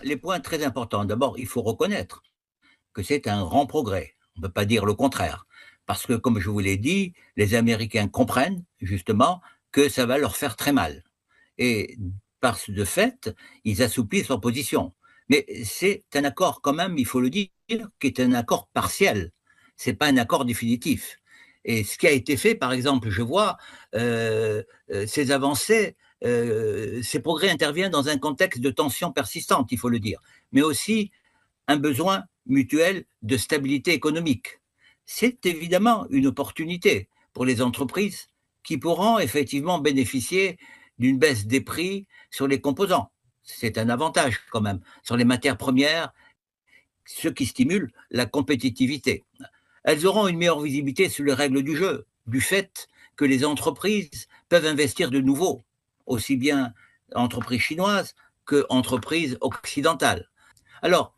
les points très importants. D'abord, il faut reconnaître que c'est un grand progrès. On ne peut pas dire le contraire. Parce que, comme je vous l'ai dit, les Américains comprennent justement que ça va leur faire très mal. Et par de fait, ils assouplissent leur position. Mais c'est un accord quand même, il faut le dire, qui est un accord partiel. C'est pas un accord définitif. Et ce qui a été fait, par exemple, je vois ces avancées, ces progrès interviennent dans un contexte de tension persistante, il faut le dire, mais aussi un besoin mutuel de stabilité économique. C'est évidemment une opportunité pour les entreprises qui pourront effectivement bénéficier d'une baisse des prix sur les composants. C'est un avantage quand même sur les matières premières, ce qui stimule la compétitivité. Elles auront une meilleure visibilité sur les règles du jeu, du fait que les entreprises peuvent investir de nouveau, aussi bien entreprises chinoises que entreprises occidentales. Alors,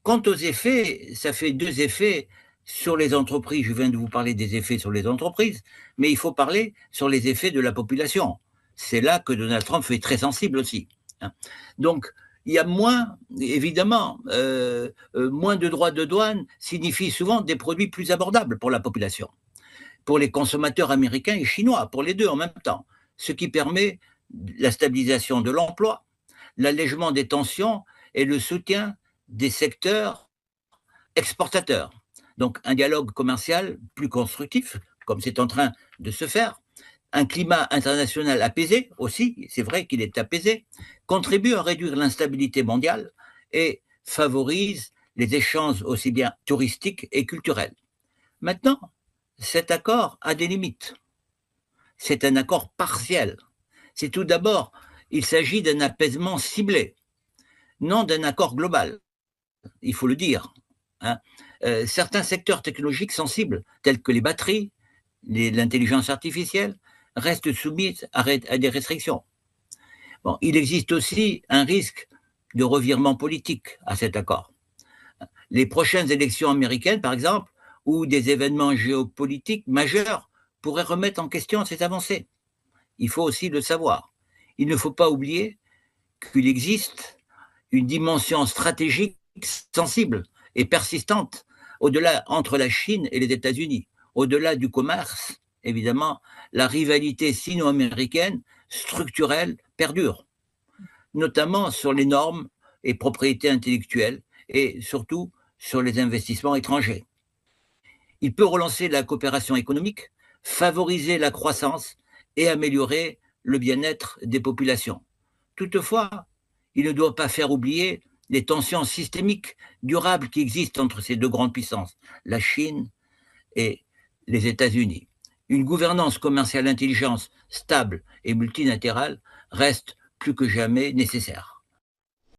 quant aux effets, ça fait deux effets sur les entreprises. Je viens de vous parler des effets sur les entreprises, mais il faut parler sur les effets de la population. C'est là que Donald Trump est très sensible aussi, hein. Donc, il y a moins, évidemment, moins de droits de douane signifie souvent des produits plus abordables pour la population, pour les consommateurs américains et chinois, pour les deux en même temps, ce qui permet la stabilisation de l'emploi, l'allègement des tensions et le soutien des secteurs exportateurs. Donc un dialogue commercial plus constructif, comme c'est en train de se faire, un climat international apaisé aussi, c'est vrai qu'il est apaisé, contribue à réduire l'instabilité mondiale et favorise les échanges aussi bien touristiques et culturels. Maintenant, cet accord a des limites. C'est un accord partiel. C'est tout d'abord, il s'agit d'un apaisement ciblé, non d'un accord global, il faut le dire, hein. Certains secteurs technologiques sensibles, tels que les batteries, l'intelligence artificielle, restent soumis à des restrictions. Bon, il existe aussi un risque de revirement politique à cet accord. Les prochaines élections américaines, par exemple, ou des événements géopolitiques majeurs pourraient remettre en question ces avancées. Il faut aussi le savoir. Il ne faut pas oublier qu'il existe une dimension stratégique sensible et persistante au-delà entre la Chine et les États-Unis. Au-delà du commerce, évidemment, la rivalité sino-américaine structurelle perdure, notamment sur les normes et propriétés intellectuelles et surtout sur les investissements étrangers. Il peut relancer la coopération économique, favoriser la croissance et améliorer le bien-être des populations. Toutefois, il ne doit pas faire oublier les tensions systémiques durables qui existent entre ces deux grandes puissances, la Chine et les États-Unis. Une gouvernance commerciale intelligente, stable et multilatérale reste plus que jamais nécessaire.